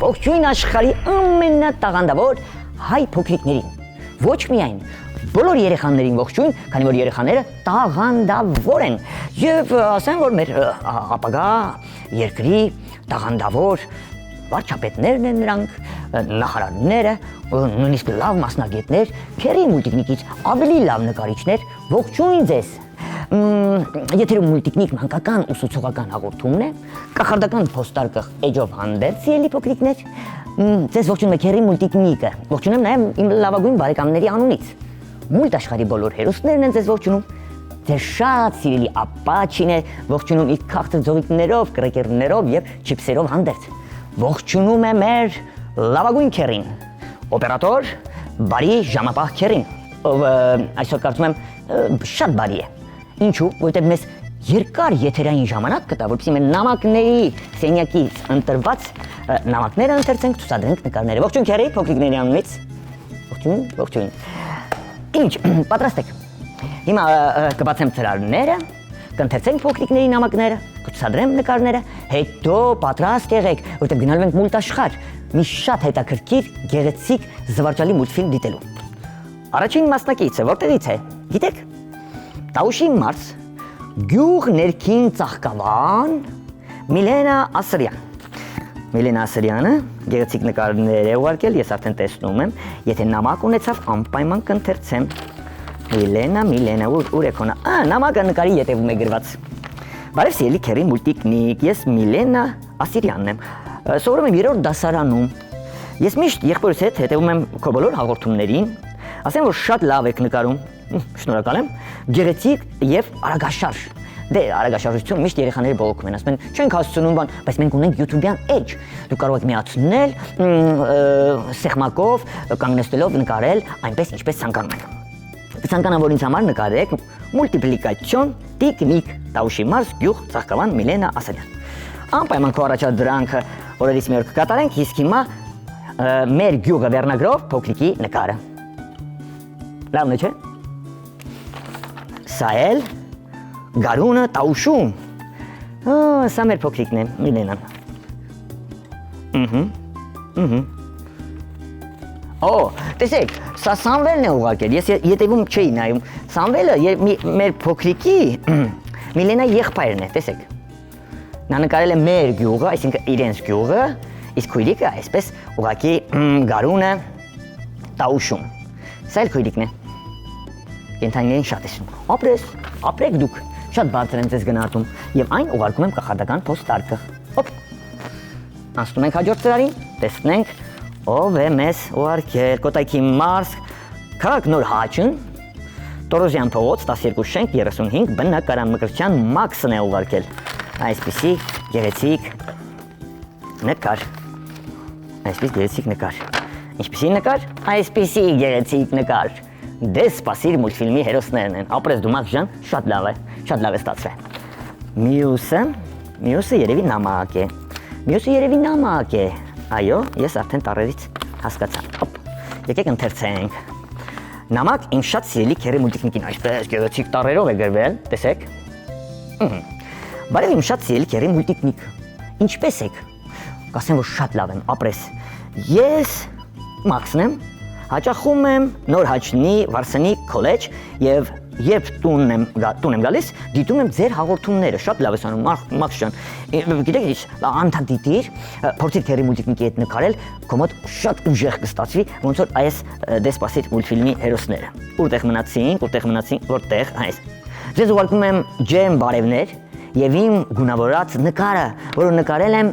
Ողջույն աշխարհի ամենատաղանդավոր հայ փոքրիկներին։ Ոչ միայն բոլոր երեխաներին ողջույն, քանի որ երեխաները տաղանդավոր են։ Եվ ասեմ, որ մեր ապագա երկրի տաղանդավոր վարչապետներն են նրանք, նախարարները, նույնիսկ լավ մասնագետներ, քերի մուլտիկնիկից ավելի լավ նկարիչներ, ողջույն ձեզ։ Եթերում մուլտիկնիկ մանկական ուսուցողական հաղորդումն է, կախարդական փոստարկղ էջով հանդերձ ելի փոքրիկներ, ձեզ ողջունում է քերի մուլտիկնիկը, ողջունում նաև իմ լավագույն բարեկամների անունից, մուլտ աշխարհի բոլոր հերոսներն են ձեզ ողջունում, ձեր շատ սիրելի ապաչին է ողջունում իր քաղցր ձողիկներով, կրեկերներով եւ չիփսերով հանդերձ, ողջունում է մեր լավագույն քերին, օպերատոր բարի ժամապահ քերին, ով այսօր կարծում եմ շատ բարի է։ Ինչու, որտեղ մեզ երկար եթերային ժամանակ կտա, որպեսզի մեր նամակների սենյակից ընտրված նամակները ընթերցենք, ցուցադրենք նկարները։ Ողջույն քերի, փոքրիկների անունից։ Ողջույն։ Ինչ, պատրաստ եք։ Հիմա կբացեմ ծրարները, կընթերցենք փոքրիկների նամակները, կցուցադրեմ նկարները, հետո պատրաստ եղեք, որտեղ գնալու ենք մուլտ աշխարհ, մի շատ հետաքրքիր, գեղեցիկ, զվարճալի մուլտֆիլմ դիտելու։ Առաջին մասնակիցը որտեղից է, գիտեք։ Տաուշի մարզ, գյուղ ներքին ծաղկավան, Միլենա Ասրյան։ Միլենա Ասրյանը գեղեցիկ նկարներ է ուղարկել, ես արդեն տեսնում եմ, եթե նամակ ունեցավ, անպայման կընթերցեմ։ Միլենա, ուր է քոնը, նամակը նկարի ետևում է գրված։ Բարև սիրելի քերի մուլտիկնիկ, ես Միլենա Ասրյանն եմ, սովորում եմ 3-րդ դասարանում։ Ես միշտ եղբորս հետ հետևում եմ քո բոլոր հաղորդումներին, ասեմ, որ շատ լավ եք նկարում։ Շնորհակալ եմ, գեղեցիկ եւ արագաշարժ։ Դե արագաշարժություն միշտ երեխաները բողոքում են, ասում են, չենք հասցնում բան, բայց մենք ունենք YouTube-յան էջ։ Դուք կարող եք միացնել սեղմակով, կանգնեցնելով նկարել այնպես, ինչպես ցանկանում եք։ Ցանկանամ, որ ինձ համար նկարեք մուլտիպլիկացիոն տիկնիկ Տաուշի մարզ գյուղ ծաղկավան Միլենա Ասրյան։ Անպայման քո առաջադրանքը օրերից մի օր կկատարենք, իսկ հիմա մեր գյուղը վերնագրով փոքրիկի նկարը։ Լավն է, չէ՞։ Սա էլ գարունը Տաուշում։ Սա մեր փոքրիկն է, Միլենան։ Տեսեք, սա Սամվելն է ուղարկել, ես ետևում չէի նայում։ Սամվելը մեր փոքրիկի Միլենա եղբայրն է, տեսեք։ Նա նկարել է մեր գյուղը, այսինքն իրենց գյուղը, իսկ քույրիկը այսպես ուղարկի գարունը Տաուշում։ Սա էլ քույրիկն է։ Կենթանիներին շատ ես ապրեք դուք, շատ բարձր եմ ձեզ գնահատում և այն ուղարկում եմ կախարդական փոստարկղ։ Հոպ, անցնում ենք հաջորդ ծրարին, տեսնենք ով է մեզ ուղարկել, Կոտայքի մարզ, քաղաք Նոր Հաճն, Տորոզյան փողոց 12 շենք 35 բնակարան Մկրտչյան Մաքսն է ուղարկել, այսպիսի գեղեցիկ նկար, ինչպիսի նկար, այսպիսի գեղեցիկ նկար, դե սպասիր մուլտֆիլմի հերոսներն են, ապրես դու Մաքսյան, շատ լավ է ստացվել։ Մյուսը երևի նամակ է, այո, ես արդեն տառերից հասկացա, հոպ, եկեք ընթերցենք։ Նամակ իմ շատ սիրելի քերի մուլտիկնիկին, այսպես գեղեցիկ տառերով է գրվել, տեսեք։ Բարև իմ շատ սիրելի քերի մուլտիկնիկ, ինչպես եք, կասեմ, որ շատ լավ եմ, ապրես, ես Մաքսն եմ, հաճախում եմ Նոր Հաճնի Վարսնի քոլեջ և երբ տուն եմ գալիս, դիտում եմ ձեր հաղորդումները, շատ լավ ես անում, Մաքս ջան, գիտեք ինչ, անդակ դիտիր, փորձիր քերի մուլտիկնիկի հետ նկարել, քո մոտ շատ ուժեղ կստացվի, ոնց որ այս դեսպասիտ մուլտֆիլմի հերոսները, որտեղ մնացինք, այս։ Ձեզ ուղարկում եմ ջերմ բարևներ և իմ գունավորած նկարը, որը նկարել եմ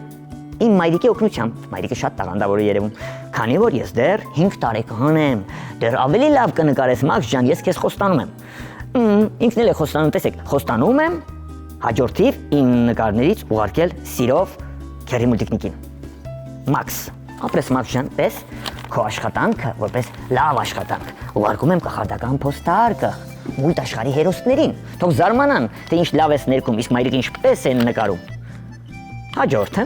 իմ մայրիկի օգնությամբ, մայրիկը շատ տաղանդավոր է երևում, քանի որ ես դեռ 5 տարեկան եմ, դեռ ավելի լավ կնկարես Մաքս ջան, ես քեզ խոստանում եմ։ Ինքն էլ է խոստանում, տեսեք, խոստանում եմ հաջորդիվ իմ նկարներից ուղարկել սիրով քերի մուլտիկնիկին։ Մաքս, Ապրես Մաքսյան, պես քո աշխատանքը, որպես լավ աշխատանք, ուղարկում եմ կախարդական փոստարկղ մույթ աշխարհի հերոսներին, թող զարմանան, թե ինչ լավ ես ներկում, իսկ մայրիկը ինչպես են նկարում։ Հաջորդը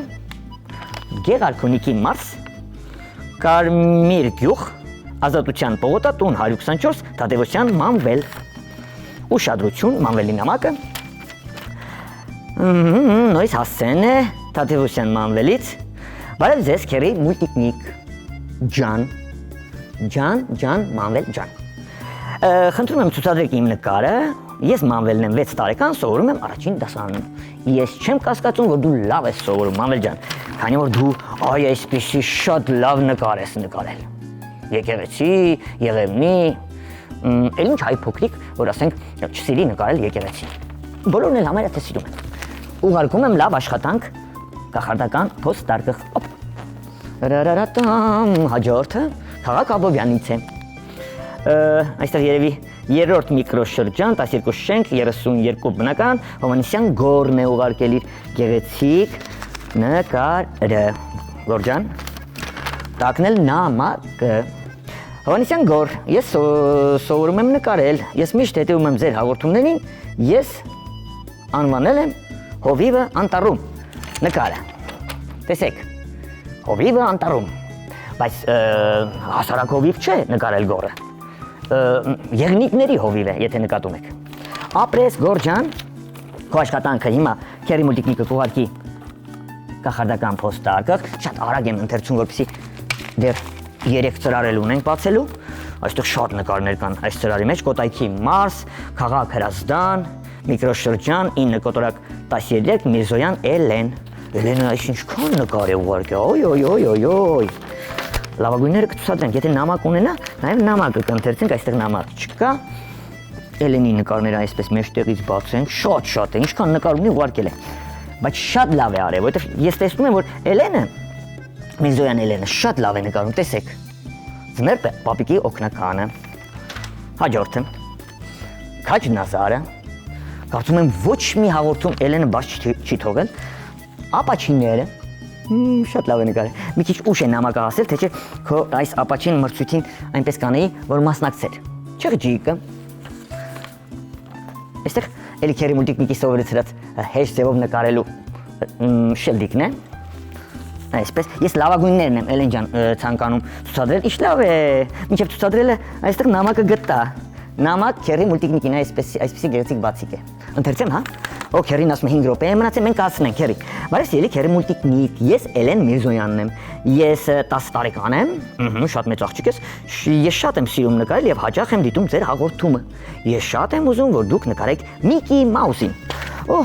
Գեղարքունիքի մարզ, Կարմիր գյուղ, Ազատության պողոտա, տուն 124, Թադևոսյան մանվել։ Ուշադրություն, մանվելի նամակը։ Նույնիսկ հասցեն է Թադևոսյան մանվելից։ Բարև ձեզ, քերի Multiknik ջան, մանվել ջան։ Խնդրում եմ ցուցադրեք իմ նկարը, ես մանվելն եմ 6 տարեկան, սովորում եմ առաջին դասարանում։ Ես չեմ կասկածում, որ դու լավ ես սովորում, մանվել ջան, քանի որ դու այսպիսի շատ լավ նկար ես նկարել։ Եկեղեցի, Եղևնի, էլ ինչ հայ փոքրիկ, որ ասենք չսիրի նկարել եկեղեցի։ Բոլորն էլ համարյա թե սիրում են։ Ուղարկում եմ լավ աշխատանք կախարդական փոստարկղ։ Հաջորդը Քաղաք Աբովյանից է։ Այստեղ երևի երրորդ միկրոշրջան, 12 շենք, 32 բնական, Հովհաննիսյան գորն է ուղարկել իր գեղեցիկ նկարը։ Գորջան, տակնել նամակը։ Հովհաննիսյան գոր, ես սովորում եմ նկարել, ես միշտ հետևում եմ ձեր հաղորդումներին, ես անվանել եմ Հովիվը անտառում նկարը։ Տեսեք, Հովիվը անտառում, բայց հասարակ հովիվ չէ նկարել գորը, եղնիկների հովիվ է, եթե նկատում եք։ Ապրես Գորջան, քո աշխատանքը հիմա քերի Multiknik-ը կուղարկի կախարդական փոստարկղ, շատ արագ եմ ընթերցում, որպեսզի դեռ 3 ծրար էլ ունենք բացելու, այստեղ շատ նկարներ կան այս ծրարի մեջ, Կոտայքի մարզ, Քաղաք Հրազդան, միկրոշրջան, 9 կոտորակ 13, Միրզոյան Էլեն։ Էլենը այս ինչքան նկար է ուղարկել, օյ։ Լավագույնները կցուցադրենք, եթե նամակ ունենա, նաև նամակը կընթերցենք, այստեղ նամակ չկա։ Էլենի նկարները այսպես մեջտեղից բացենք, շատ է, ինչքան նկար ունի ուղարկել է։ Բայց շատ լավ է արել, որովհետև ես տեսնում եմ, որ Էլենը, Միրզոյան Էլենը շատ լավ է նկարում, տեսեք։ Ձմեր պապիկի օգնականը։ Հաջորդը Քաջ Նազարը։ Կարծում եմ ոչ մի հաղորդում Էլենը բաց չի թողել։ Ապաչիները, շատ լավ է նկարել, մի քիչ ուշ է նամակը հասել, թե չէ քո այս ապաչին մրցույթին այնպես կանեի, որ մասնակցեր։ Չղջիկը, այստեղ էլի քերի Multiknik-ի սովորեցրած հեշտ ձևով նկարելու շելդիկն է, այսպես, ես լավագույններն եմ Էլեն ջան ցանկանում ցուցադրել, ինչ լավ է, մինչև ցուցադրելը այստեղ նամակը գտա, նամակ քերի Multiknik-ին այսպեսի գեղեցիկ բացիկ է, ընթերցեմ, հա? Օ, քերին ասում է 5 րոպե է մնացել, մենք կասնենք քերի։ Բարև սիրելի քերի Multiknik, ես Էլեն Միրզոյանն եմ։ Ես 10 տարեկան եմ, շատ մեծ աղջիկ ես։ Ես շատ եմ սիրում նկարել եւ հաճախ եմ դիտում ձեր հաղորդումը։ Ես շատ եմ ուզում, որ դուք նկարեք Միկի Մաուսին։ Օ,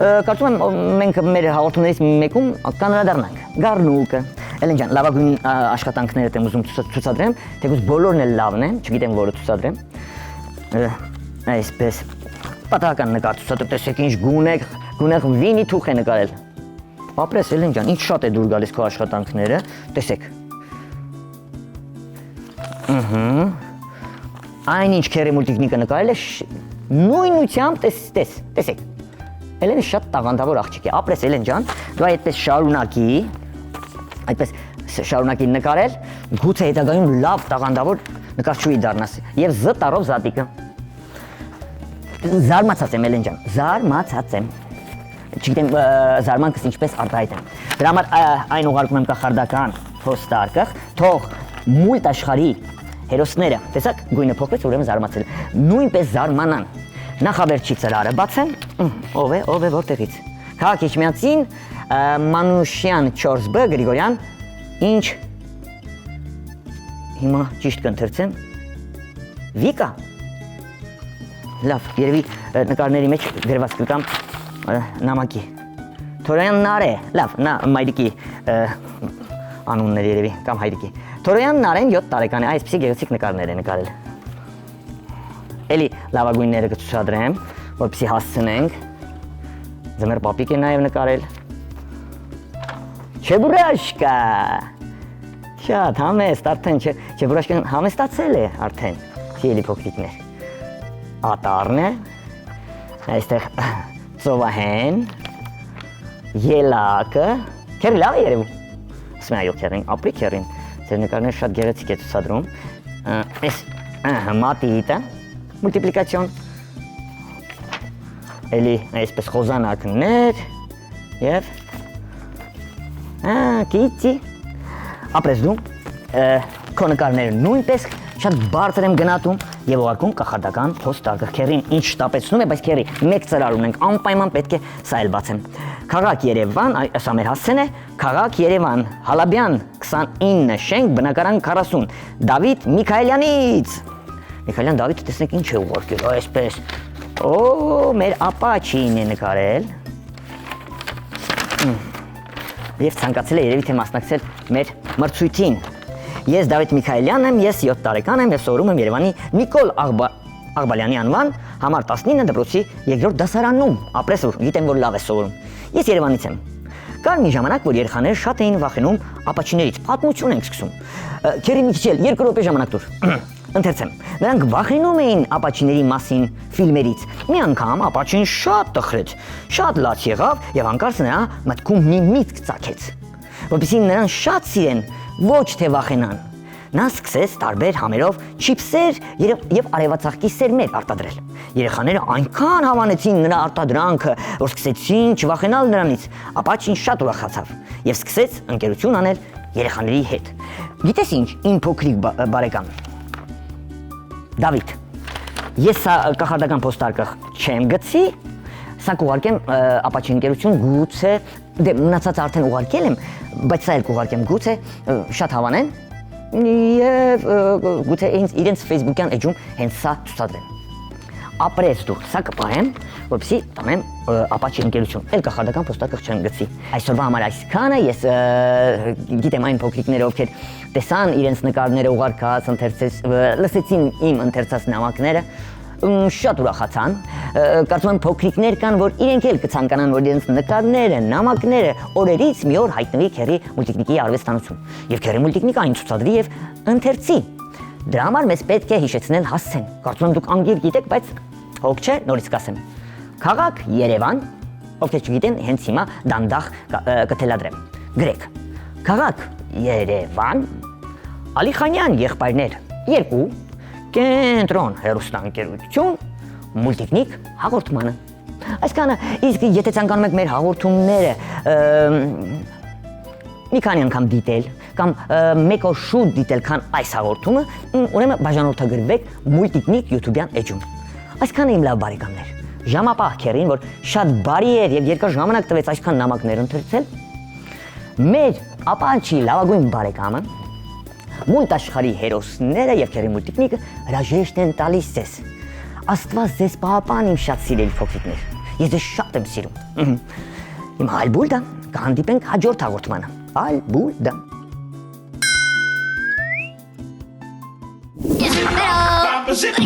կարծում եմ մենք մեր հաղորդումներից մեկում կանրադառնանք։ Գառնուկը։ Էլեն ջան, լավագույն աշխատանքներդ եմ ուզում ցուցադրեմ, թեկուզ բոլորն էլ լավն են, չգիտեմ որը ցուցադրեմ։ Այսպես պատահական նկար ցուցադրում, տեսեք ինչ գունեղ վինի թուխ է նկարել։ Ապրես Էլեն ջան, ինչ շատ է դուր գալիս քո աշխատանքները, տեսեք։ Այնինչ քերի Multiknik-ը նկարել է նույնությամբ տեսեք։ Էլենը շատ տաղանդավոր աղջիկ է։ Ապրես Էլեն ջան, դու այդպես շարունակի նկարել, գուցե հետագայում լավ տաղանդավոր նկարչուհի դառնաս եւ Զ տառով Զատիկը։ Զարմացած եմ Էլեն ջան, զարմացած եմ։ Չգիտեմ զարմանքս ինչպես արտահայտեմ։ Դրա համար այն ուղարկում եմ կախարդական փոստարկղ, թող մույթ աշխարհի հերոսները, տեսակ, գույնը փոխվեց, ուրեմն զարմացել։ Նույնպես զարմանան։ Նախավերջի ծրարը բացեմ, ով է, որտեղից։ Քաղաք Իջմիածին, Մանուշյան 4B, Գրիգորյան, ինչ։ Հիմա ճիշտ կընթերցեմ։ Վիկա։ Լավ, երևի նկարների մեջ գրված կգամ նամակի։ Թորոյան Նարե, լավ, նա մայրիկի անուններ երևի, կամ հայրիկի։ Թորոյան Նարեն 7 տարեկան է, այսպիսի գեղեցիկ նկարներ է նկարել։ Էլի լավագույնները կցուցադրեմ, որպեսզի հասցնենք։ Ձմեր պապիկ է նաև նկարել։ Չեբուրաշկա։ Շատ համեստ արդեն, Չեբուրաշկան համեստացել է արդեն, սիրելի փոքրիկներ։ Ատարն է, այստեղ ծովահեն, ելակը, քերի լավ է երևում, Սմայո քերին, ապրի քերին։ Ձեր նկարները շատ գեղեցիկ է ցուցադրում։ Էս մատիտը, մուլտիպլիկացիոն։ Էլի այսպես խոզանակներ եւ կիցի։ Ապրես դու քո նկարները նույնպես շատ բարձր եմ գնահատում եւ ուղարկում կախարդական փոստարկղ քերին, ինչ շտապեցնում է, բայց քերի մեկ ծրար ունենք, անպայման պետք է սա էլ բացեմ։ Քաղաք Երևան, սա մեր հասցեն է, քաղաք Երևան, Հալաբյան 29, շենք բնակարան 40, Դավիթ Միքայելյանից։ Միքայելյան Դավիթը տեսնեք ինչ է ուղարկել, այսպես։ Օ, մեր ապաչին է նկարել։ Եվ ցանկացել է երևի թե մասնակցել մեր մրցույթին։ Ես Դավիթ Միքայելյանն եմ, ես 7 տարեկան եմ եւ սովորում եմ Երևանի Նիկոլ Աղբալյանի անվան համար 19 դպրոցի 2-րդ դասարանում, ապրես որ գիտեմ որ լավ է սովորում։ Ես Երևանից եմ։ Կար մի ժամանակ, որ երեխաները շատ էին վախենում ապաչիներից, պատմություն ենք սկսում։ Քերի մի քիչ էլ 2 րոպե ժամանակ տուր։ Ընթերցեմ։ Նրանք վախենում էին ապաչիների մասին ֆիլմերից։ Մի անգամ ապաչին շատ տխրեց, շատ լաց եղավ եւ հանկարծ նրա մտքում մի միտք ծագեց, որպեսզի նրան շատ սիրեն, ոչ թե վախենան։ Նա սկսեց տարբեր համերով չիպսեր եւ արևածաղկի սերմեր արտադրել։ Երեխաները այնքան հավանեցին նրա արտադրանքը, որ սկսեցին չվախենալ նրանից, ապաչին շատ ուրախացավ եւ սկսեց ընկերություն անել երեխաների հետ։ Գիտես ինչ, իմ փոքրիկ բարեկամ Դավիթ, ես սա կախարդական փոստարկղ չեմ գցի, սա կուղարկեմ ապաչի ընկերություն գուցե, դե մնացած արդեն ուղարկել եմ, բայց սա էլ կուղարկեմ գուցե շատ հավանեն եւ գուցե իրենց Facebook-յան էջում հենց սա ցուցադրեն։ Ապրես դու, սա կպահեմ, որպեսզի տանեմ ապաչի ընկերություն, էլ կախարդական փոստարկղ չեմ գցի։ Այսօրվա համար այսքանը, ես գիտեմ այն փոքրիկները, ովքեր տեսան իրենց նկարները ուղարկած, լսեցին իմ ընթերցած նամակները, շատ ուրախացան, կարծում եմ փոքրիկներ կան, որ իրենք էլ կցանկանան, որ իրենց նկարները, նամակները օրերից մի օր հայտնվի քերի մուլտիկնիկի արվեստանոցում, եւ քերի մուլտիկնիկը այն ցուցադրի եւ ընթերցի։ Դրա համար մեզ պետք է հիշեցնել հասցեն։ Կարծում եմ դուք անգիր գիտեք, բայց հոգ չէ, նորից կասեմ։ Քաղաք Երևան, ովքեր չգիտեն, հենց հիմա դանդաղ կթելադրեմ։ Գրեք։ Քաղաք Երևան, Ալիխանյան եղբայրներ 2, կենտրոն հեռուստաընկերություն, մուլտիկնիկ հաղորդմանը։ Այսքանը, իսկ եթե ցանկանում եք մեր հաղորդումները մի քանի անգամ դիտել կամ մեկ օր շուտ դիտել, քան այս հաղորդումը, ուրեմն բաժանորդագրվեք Multiknik YouTube-յան էջում։ Այսքանը իմ լավ բարեկամներ։ Ժամապահ քերին, որ շատ բարի էր եւ երկար ժամանակ տվեց այսքան նամակներ ընթերցել։ Մեր ապաչի լավագույն բարեկամը, մուլտ աշխարհի հերոսները եւ քերի Multiknik-ը հրաժեշտ են տալիս ձեզ։ Աստված ձեզ պահապան իմ շատ սիրելի փոքրիկներ։ Ես ձեզ շատ եմ սիրում։ Իմ Ալբուլդա, կհանդիպենք հաջորդ հաղորդմանը։ Ալբուլդա։ Baba zip,